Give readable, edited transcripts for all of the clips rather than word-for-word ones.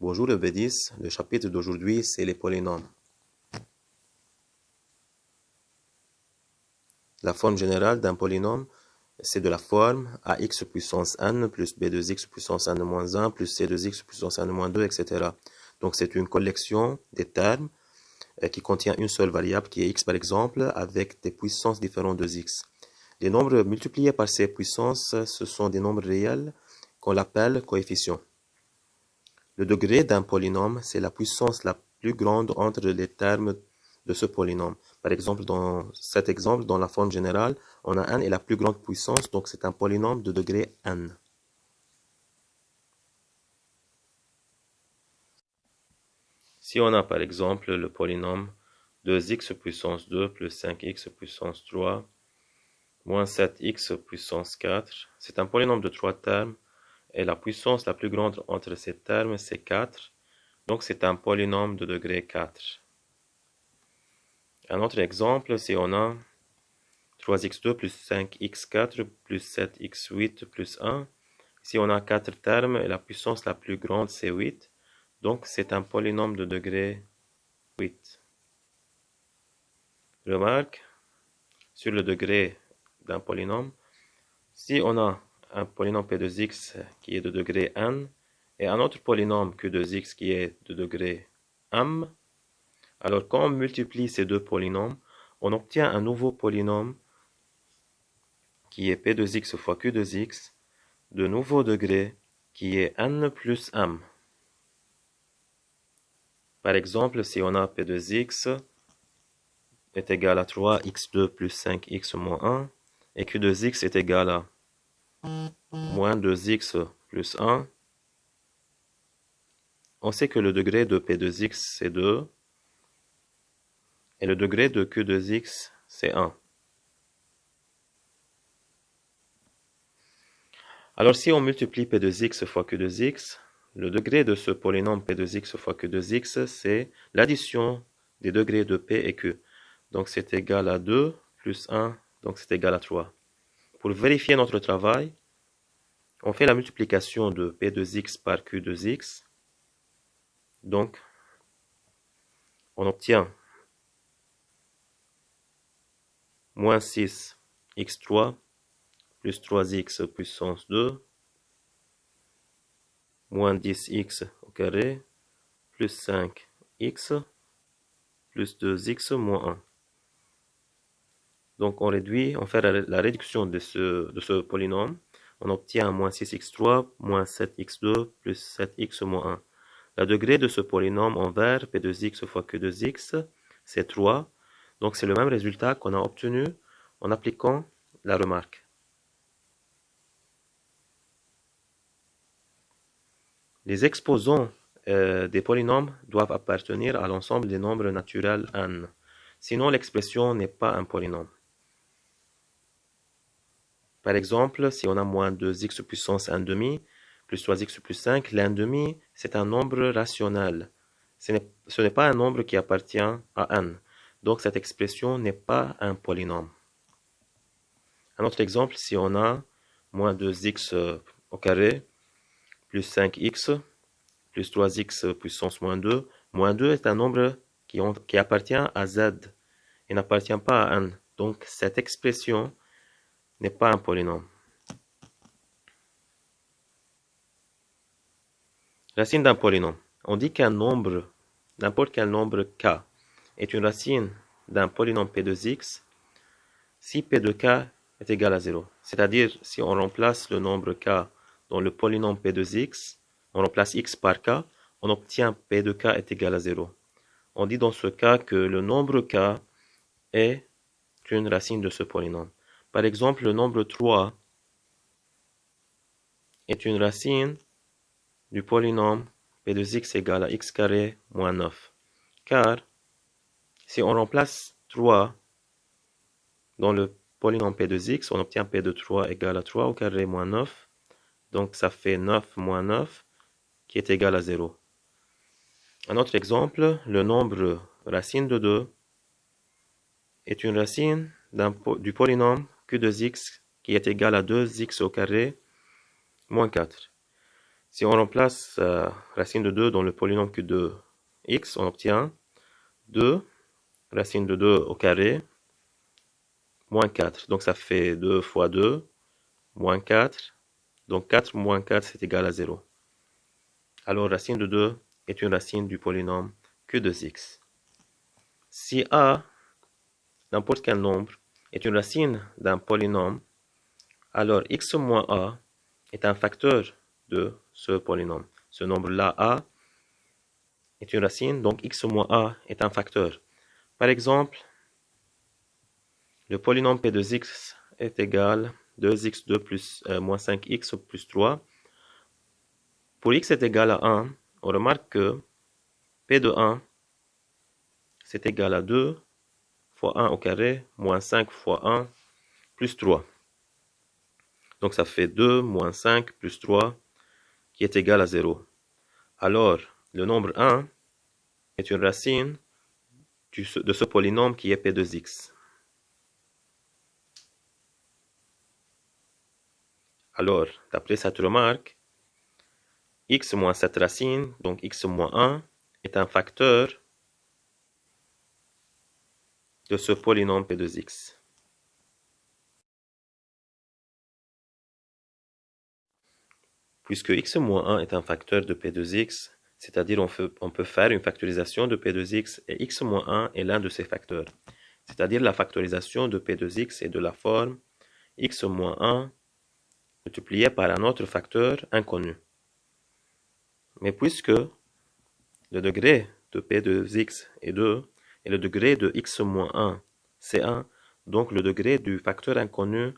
Bonjour le B10, le chapitre d'aujourd'hui c'est les polynômes. La forme générale d'un polynôme, c'est de la forme ax puissance n plus b2x puissance n moins 1 plus c2x puissance n moins 2, etc. Donc c'est une collection des termes qui contient une seule variable qui est x par exemple, avec des puissances différentes de x. Les nombres multipliés par ces puissances, ce sont des nombres réels qu'on appelle coefficients. Le degré d'un polynôme, c'est la puissance la plus grande entre les termes de ce polynôme. Par exemple, dans cet exemple, dans la forme générale, on a n est la plus grande puissance, donc c'est un polynôme de degré n. Si on a par exemple le polynôme 2x puissance 2 plus 5x puissance 3 moins 7x puissance 4, c'est un polynôme de 3 termes et la puissance la plus grande entre ces termes c'est 4. Donc c'est un polynôme de degré 4. Un autre exemple, si on a 3x2 plus 5x4 plus 7x8 plus 1. Si on a 4 termes et la puissance la plus grande c'est 8. Donc c'est un polynôme de degré 8. Remarque sur le degré d'un polynôme. Si on a un polynôme p de x qui est de degré n et un autre polynôme q de x qui est de degré m, alors quand on multiplie ces deux polynômes, on obtient un nouveau polynôme qui est p de x fois q de x de nouveau degré qui est n plus m. Par exemple, si on a p de x est égal à 3x2 plus 5x moins 1 et q de x est égal à moins 2x plus 1, on sait que le degré de p de x c'est 2 et le degré de q de x c'est 1. Alors si on multiplie p de x fois q de x, le degré de ce polynôme p de x fois q de x, c'est l'addition des degrés de p et q. Donc c'est égal à 2 plus 1, donc c'est égal à 3. Pour vérifier notre travail, on fait la multiplication de p de x par q de x. Donc, on obtient moins 6x3 plus 3x puissance 2 moins 10x au carré plus 5x plus 2x moins 1. Donc on fait la réduction de ce polynôme. On obtient moins 6x3 moins 7x2 plus 7x moins 1. Le degré de ce polynôme en vert, p de x fois q de x, c'est 3. Donc c'est le même résultat qu'on a obtenu en appliquant la remarque. Les exposants des polynômes doivent appartenir à l'ensemble des nombres naturels n. Sinon l'expression n'est pas un polynôme. Par exemple, si on a moins 2x puissance 1 demi plus 3x plus 5, l'1 demi, c'est un nombre rationnel. Ce n'est pas un nombre qui appartient à n. Donc cette expression n'est pas un polynôme. Un autre exemple, si on a moins 2x au carré plus 5x plus 3x puissance moins 2 est un nombre qui appartient à z et n'appartient pas à n. Donc cette expression n'est pas un polynôme. Racine d'un polynôme. On dit qu'un nombre, n'importe quel nombre k, est une racine d'un polynôme p de x si p de k est égal à 0. C'est-à-dire, si on remplace le nombre k dans le polynôme p de x, on remplace x par k, on obtient p de k est égal à 0. On dit dans ce cas que le nombre k est une racine de ce polynôme. Par exemple, le nombre 3 est une racine du polynôme p de x égale à x carré moins 9. Car, si on remplace 3 dans le polynôme p de x, on obtient p de 3 égale à 3 au carré moins 9. Donc ça fait 9 moins 9 qui est égal à 0. Un autre exemple, le nombre racine de 2 est une racine du polynôme q de x qui est égal à 2x au carré moins 4. Si on remplace racine de 2 dans le polynôme Q2x, on obtient 2 racine de 2 au carré moins 4. Donc ça fait 2 fois 2 moins 4. Donc 4 moins 4 c'est égal à 0. Alors racine de 2 est une racine du polynôme Q2x. Si A, n'importe quel nombre, est une racine d'un polynôme, alors x moins A est un facteur de ce polynôme. Ce nombre-là, A, est une racine, donc x moins A est un facteur. Par exemple, le polynôme P de x est égal à 2x2 plus moins 5x plus 3. Pour x est égal à 1, on remarque que P de 1, c'est égal à 2 fois 1 au carré, moins 5 fois 1, plus 3. Donc ça fait 2 moins 5 plus 3, qui est égal à 0. Alors, le nombre 1 est une racine de ce polynôme qui est P de x. Alors, d'après cette remarque, x moins cette racine, donc x moins 1, est un facteur de ce polynôme P de x. Puisque x moins 1 est un facteur de P de x, c'est-à-dire on peut faire une factorisation de P de x et x moins 1 est l'un de ces facteurs. C'est-à-dire la factorisation de P de x est de la forme x moins 1 multiplié par un autre facteur inconnu. Mais puisque le degré de P de x est 2 et le degré de x moins 1 c'est 1, donc le degré du facteur inconnu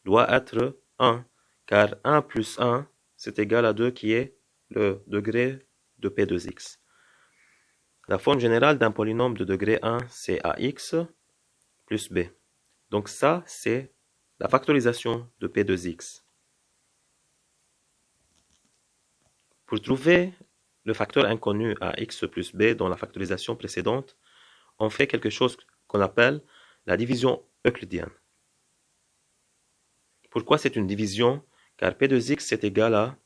doit être 1, car 1 plus 1 c'est égal à 2 qui est le degré de P de x. La forme générale d'un polynôme de degré 1 c'est ax plus b. Donc ça c'est la factorisation de P de x. Pour trouver le facteur inconnu ax plus b dans la factorisation précédente, on fait quelque chose qu'on appelle la division euclidienne. Pourquoi c'est une division? Car P de x est égal à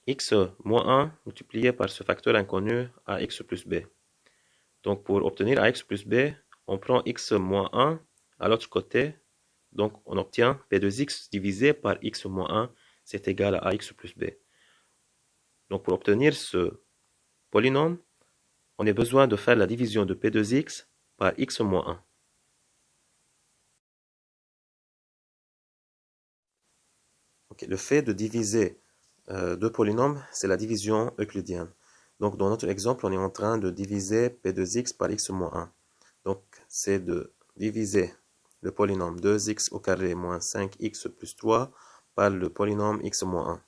x moins 1 multiplié par ce facteur inconnu ax plus b. Donc pour obtenir ax plus b, on prend x moins 1 à l'autre côté. Donc on obtient P de x divisé par x moins 1, c'est égal à ax plus b. Donc pour obtenir ce polynôme, on a besoin de faire la division de P de x par x moins 1. Okay, le fait de diviser deux polynômes, c'est la division euclidienne. Donc dans notre exemple, on est en train de diviser P de x par x moins 1. Donc c'est de diviser le polynôme 2x au carré moins 5x plus 3 par le polynôme x moins 1.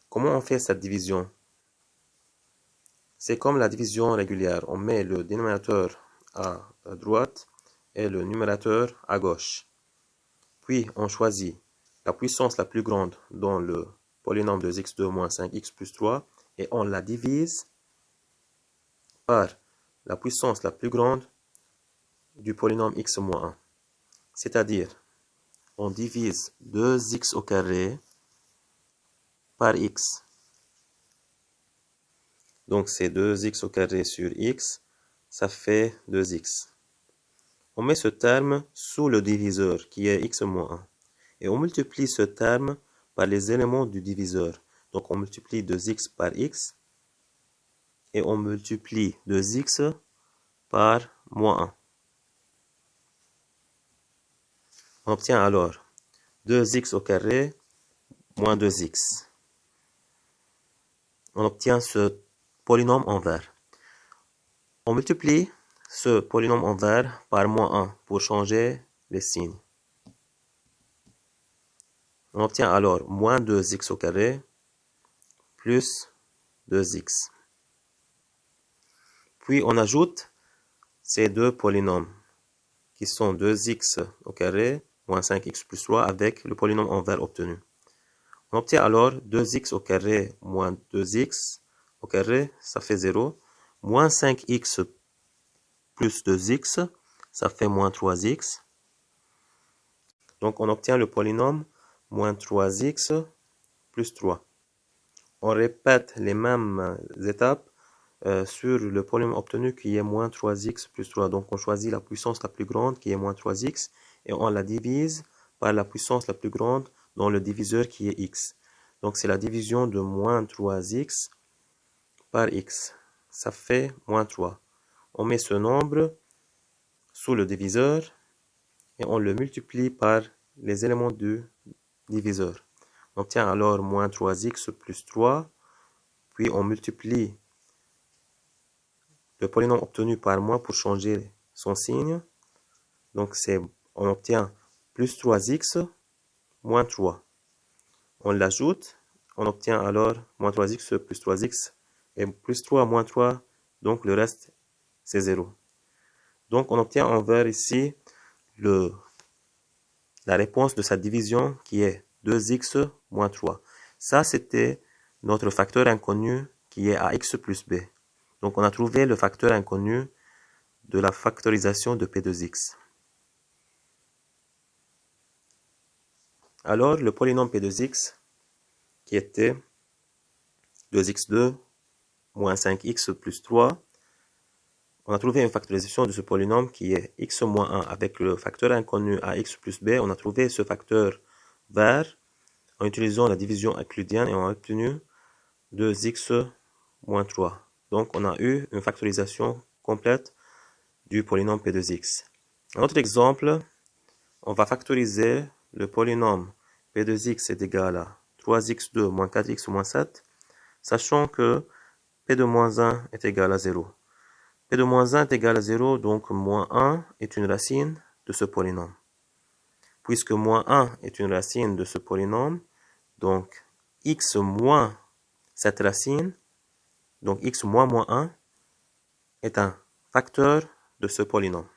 Comment on fait cette division? C'est comme la division régulière. On met le dénominateur à droite et le numérateur à gauche. Puis on choisit la puissance la plus grande dans le polynôme de x2 moins 5x plus 3 et on la divise par la puissance la plus grande du polynôme x moins 1. C'est-à-dire, on divise 2x au carré par x. Donc c'est 2x au carré sur x, ça fait 2x. On met ce terme sous le diviseur qui est x moins 1. Et on multiplie ce terme par les éléments du diviseur. Donc on multiplie 2x par x et on multiplie 2x par moins 1. On obtient alors 2x au carré moins 2x. On obtient ce polynôme envers. On multiplie ce polynôme envers par moins 1 pour changer les signes. On obtient alors moins 2x au carré plus 2x. Puis on ajoute ces deux polynômes qui sont 2x au carré moins 5x plus 3 avec le polynôme envers obtenu. On obtient alors 2x au carré moins 2x au carré, ça fait 0. Moins 5x plus 2x, ça fait moins 3x. Donc on obtient le polynôme moins 3x plus 3. on répète les mêmes étapes sur le polynôme obtenu qui est moins 3x plus 3. Donc on choisit la puissance la plus grande qui est moins 3x et on la divise par la puissance la plus grande dans le diviseur qui est x. Donc c'est la division de moins 3x par x. Ça fait moins 3. On met ce nombre sous le diviseur et on le multiplie par les éléments du diviseur. On obtient alors moins 3x plus 3, puis on multiplie le polynôme obtenu par moins pour changer son signe. Donc on obtient plus 3x moins 3. On l'ajoute, on obtient alors moins 3x plus 3x et plus 3 moins 3, donc le reste c'est 0. Donc on obtient envers ici la réponse de cette division qui est 2x moins 3. Ça c'était notre facteur inconnu qui est à x plus b. Donc on a trouvé le facteur inconnu de la factorisation de P2x. Alors le polynôme P2x qui était 2x2 moins 5x plus 3, on a trouvé une factorisation de ce polynôme qui est x moins 1 avec le facteur inconnu à x plus b. On a trouvé ce facteur vert en utilisant la division euclidienne et on a obtenu 2x moins 3. Donc on a eu une factorisation complète du polynôme P2x. Un autre exemple, on va factoriser le polynôme P2x est égal à 3x2 moins 4x moins 7, sachant que P de moins 1 est égal à 0. P de moins 1 est égal à 0, donc moins 1 est une racine de ce polynôme. Puisque moins 1 est une racine de ce polynôme, donc x moins cette racine, donc x moins moins 1, est un facteur de ce polynôme.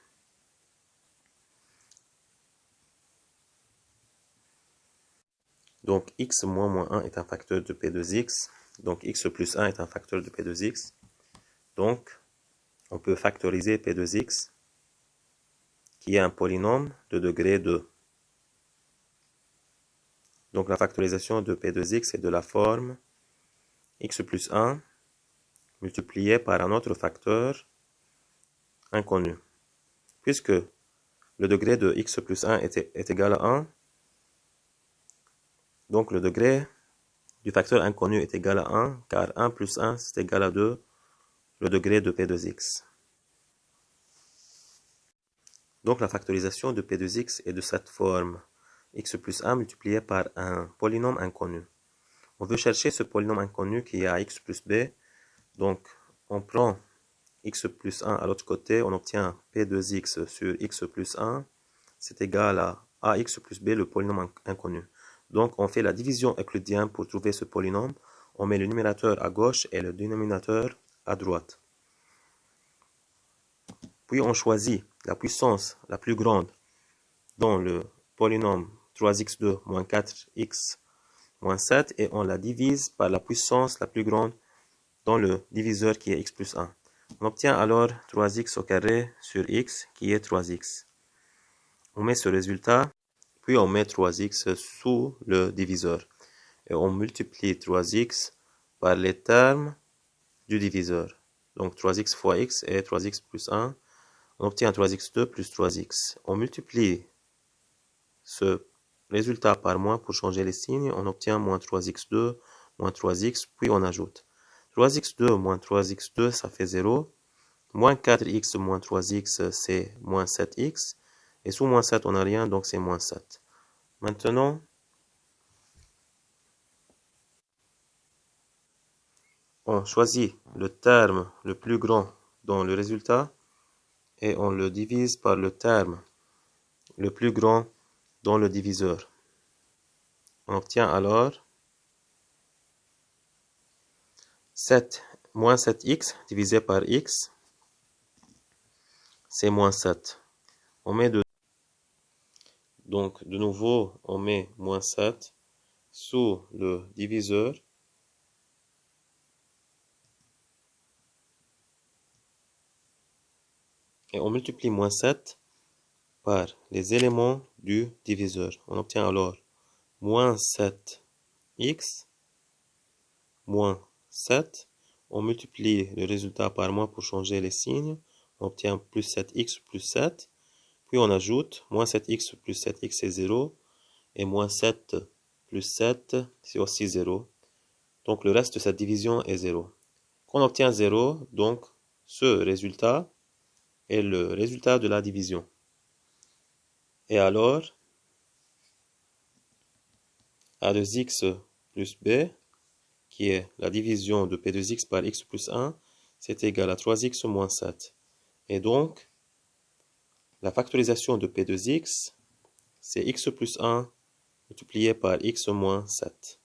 Donc x moins moins 1 est un facteur de P2x, donc x plus 1 est un facteur de P2x. Donc on peut factoriser P2x, qui est un polynôme de degré 2. Donc la factorisation de P2x est de la forme x plus 1 multiplié par un autre facteur inconnu. Puisque le degré de x plus 1 est égal à 1, donc le degré du facteur inconnu est égal à 1, car 1 plus 1 c'est égal à 2, le degré de P2x. Donc la factorisation de P2x est de cette forme x plus 1 multiplié par un polynôme inconnu. On veut chercher ce polynôme inconnu qui est à x plus b. Donc on prend x plus 1 à l'autre côté, on obtient P2x sur x plus 1, c'est égal à ax plus b, le polynôme inconnu. Donc on fait la division euclidienne pour trouver ce polynôme. On met le numérateur à gauche et le dénominateur à droite. Puis on choisit la puissance la plus grande dans le polynôme 3x2 moins 4x moins 7 et on la divise par la puissance la plus grande dans le diviseur qui est x plus 1. On obtient alors 3x au carré sur x qui est 3x. On met ce résultat, puis on met 3x sous le diviseur. Et on multiplie 3x par les termes du diviseur. Donc 3x fois x est 3x plus 1. On obtient 3x2 plus 3x. On multiplie ce résultat par moins pour changer les signes. On obtient moins 3x2, moins 3x, puis on ajoute. 3x2 moins 3x2, ça fait 0. Moins 4x moins 3x, c'est moins 7x. Et sous moins 7, on n'a rien, donc c'est moins 7. Maintenant, on choisit le terme le plus grand dans le résultat et on le divise par le terme le plus grand dans le diviseur. On obtient alors 7 moins 7x divisé par x, c'est moins 7. On met donc de nouveau, on met moins 7 sous le diviseur. Et on multiplie moins 7 par les éléments du diviseur. On obtient alors moins 7x moins 7. On multiplie le résultat par moins pour changer les signes. On obtient plus 7x plus 7. Puis on ajoute moins 7x plus 7x c'est 0. Et moins 7 plus 7 c'est aussi 0. Donc le reste de cette division est 0. Quand on obtient 0, donc ce résultat est le résultat de la division. Et alors, a de x plus b, qui est la division de p de x par x plus 1, c'est égal à 3x moins 7. Et donc, la factorisation de p de x, c'est x plus 1 multiplié par x moins 7.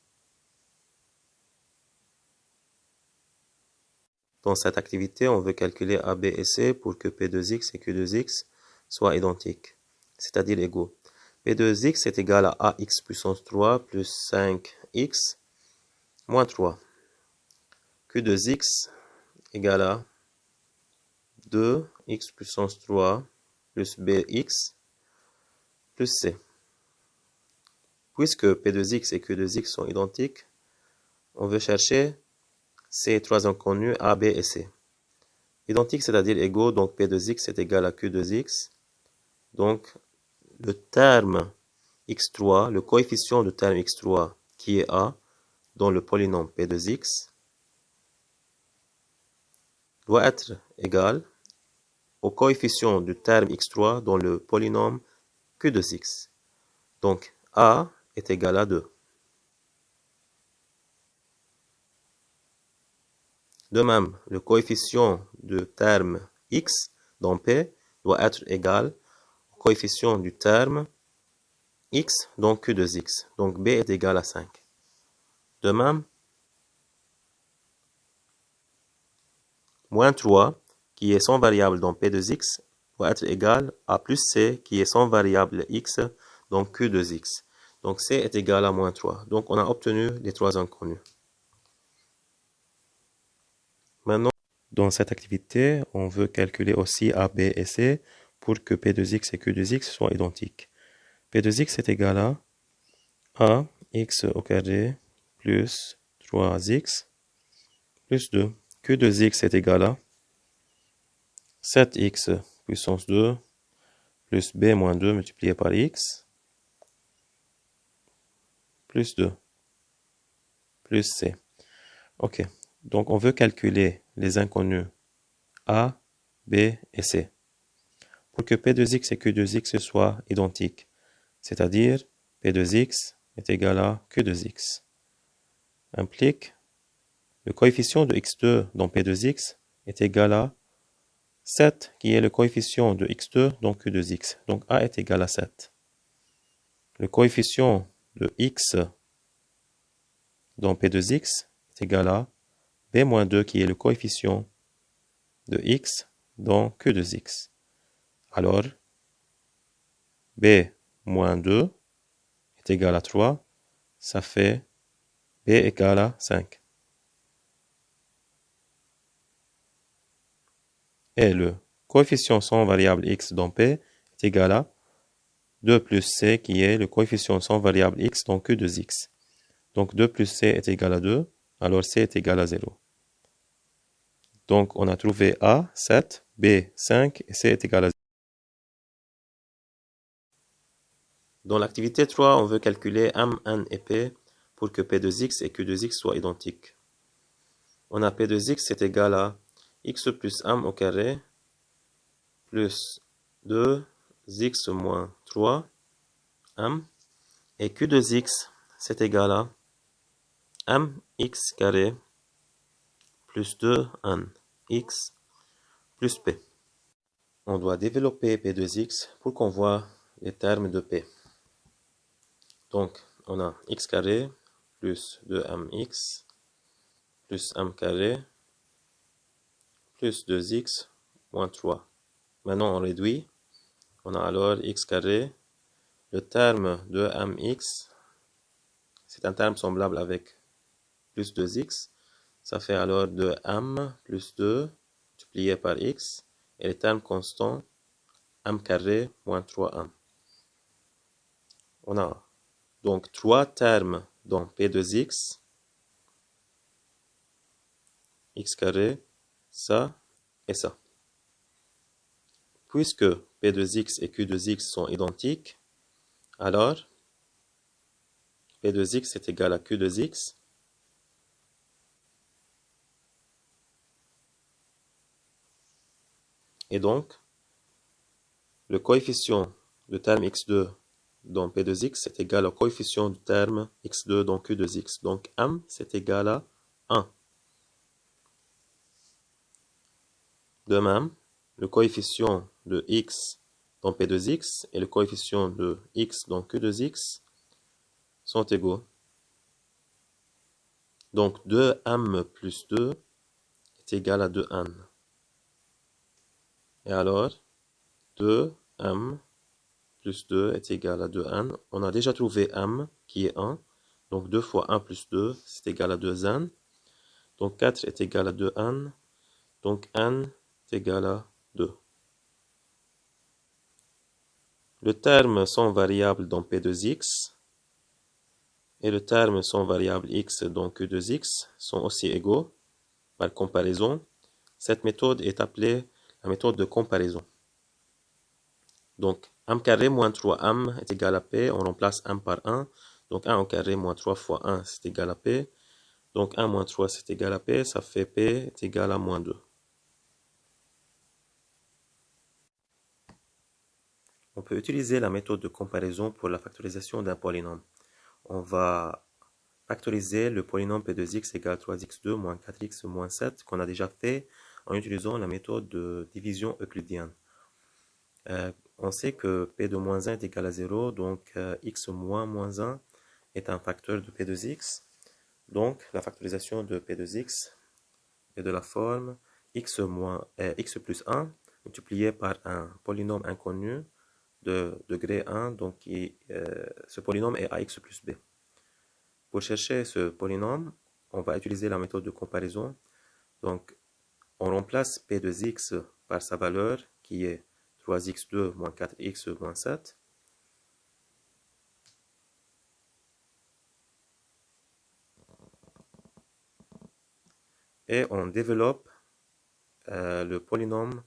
Dans cette activité, on veut calculer a, b et c pour que p de x et q de x soient identiques, c'est-à-dire égaux. P de x est égal à ax puissance 3 plus 5x moins 3. Q de x égale à 2x puissance 3 plus bx plus c. Puisque p de x et q de x sont identiques, on veut chercher ces trois inconnus a, b et c. Identiques, c'est-à-dire égaux, donc p de x est égal à q de x. Donc, le terme x3, le coefficient de terme x3 qui est a dans le polynôme p de x doit être égal au coefficient du terme x3 dans le polynôme q de x. Donc, a est égal à 2. De même, le coefficient du terme x dans P doit être égal au coefficient du terme x dans Q de x. Donc B est égal à 5. De même, moins 3, qui est sans variable dans P de x, doit être égal à plus C, qui est sans variable x dans Q de x. Donc C est égal à moins 3. Donc on a obtenu les trois inconnus. Maintenant, dans cette activité, on veut calculer aussi A, B et C pour que P de x et Q de x soient identiques. P de x est égal à A x au carré plus 3x plus 2. Q de x est égal à 7x puissance 2 plus b moins 2 multiplié par x plus 2 plus c. Ok, donc on veut calculer les inconnus A, B et C pour que P de x et Q de x soient identiques, c'est-à-dire P de x est égal à Q de x. Implique le coefficient de x2 dans P de x est égal à 7, qui est le coefficient de x2 dans Q de x. Donc A est égal à 7. Le coefficient de x dans P de x est égal à b moins 2, qui est le coefficient de x dans Q de x. Alors, b moins 2 est égal à 3, ça fait b égale à 5. Et le coefficient sans variable x dans P est égal à 2 plus c, qui est le coefficient sans variable x dans Q de x. Donc 2 plus c est égal à 2, alors c est égal à 0. Donc on a trouvé A, 7, B, 5 et c est égal à 0. Dans l'activité 3, on veut calculer M, N et P pour que P de x et Q de x soient identiques. On a P de x est égal à x plus M au carré plus 2x moins 3 M, et Q de x c'est égal à mx carré plus 2n x plus p. On doit développer p de x pour qu'on voit les termes de p. Donc, on a x carré plus 2mx plus m carré plus 2x moins 3. Maintenant, on réduit. On a alors x carré. Le terme de mx, c'est un terme semblable avec plus 2x. Ça fait alors 2m plus 2 multiplié par x. Et le terme constant, m carré moins 3m. On a donc trois termes dans p de x x carré, ça et ça. Puisque P2x et Q2x sont identiques, alors P2x est égal à Q2x. Et donc, le coefficient du terme x2 dans P2x est égal au coefficient du terme x2 dans Q2x. Donc m c'est égal à 1. De même, le coefficient de x dans P2x et le coefficient de x dans Q2x sont égaux. Donc 2m plus 2 est égal à 2n. Et alors, 2m plus 2 est égal à 2n. On a déjà trouvé m qui est 1. Donc 2 fois 1 plus 2, c'est égal à 2n. Donc 4 est égal à 2n. Donc n est égal à 2. Le terme sans variable dans P2x et le terme sans variable x dans Q2x sont aussi égaux. Par comparaison, cette méthode est appelée la méthode de comparaison. Donc, m carré moins 3m est égal à p. On remplace m par 1. Donc 1 au carré moins 3 fois 1, c'est égal à p. Donc 1 moins 3, c'est égal à p. Ça fait p est égal à moins 2. On peut utiliser la méthode de comparaison pour la factorisation d'un polynôme. On va factoriser le polynôme P2x égale 3x2 moins 4x moins 7 qu'on a déjà fait en utilisant la méthode de division euclidienne. On sait que P de moins 1 est égal à 0, donc x moins moins 1 est un facteur de P2x. Donc la factorisation de P2x est de la forme x plus 1 multiplié par un polynôme inconnu de degré 1, donc ce polynôme est ax plus b. Pour chercher ce polynôme, on va utiliser la méthode de comparaison. Donc, on remplace p de x par sa valeur qui est 3x2 moins 4x moins 7. Et on développe le polynôme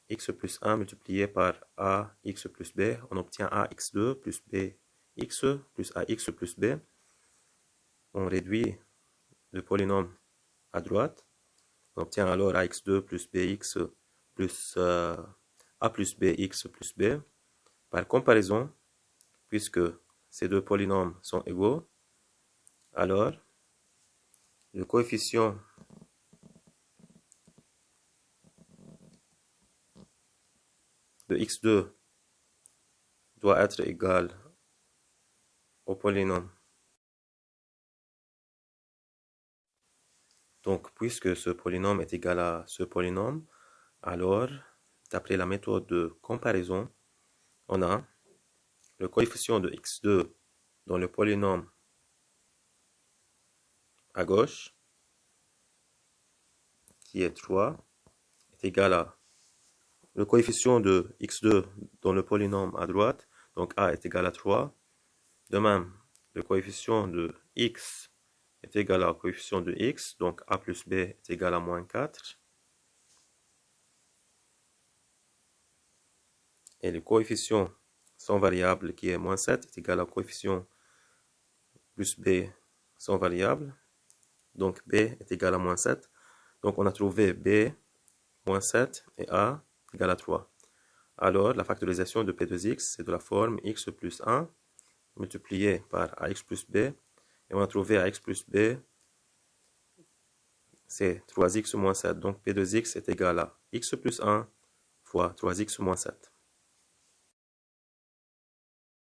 x plus 1 multiplié par ax plus b. On obtient ax2 plus bx plus ax plus b. On réduit le polynôme à droite. On obtient alors ax2 plus bx plus a plus bx plus b. Par comparaison, puisque ces deux polynômes sont égaux, alors le coefficient de x2 doit être égal au polynôme. Donc, puisque ce polynôme est égal à ce polynôme, alors, d'après la méthode de comparaison, on a le coefficient de x2 dans le polynôme à gauche, qui est 3, est égal à le coefficient de x2 dans le polynôme à droite, donc a est égal à 3. De même, le coefficient de x est égal au coefficient de x, donc a plus b est égal à moins 4. Et le coefficient sans variable qui est moins 7 est égal au coefficient plus b sans variable. Donc b est égal à moins 7. Donc on a trouvé b moins 7 et a égale à 3. Alors la factorisation de P2x c'est de la forme x plus 1 multiplié par ax plus b. Et on a trouvé ax plus b c'est 3x moins 7. Donc P2x est égal à x plus 1 fois 3x moins 7.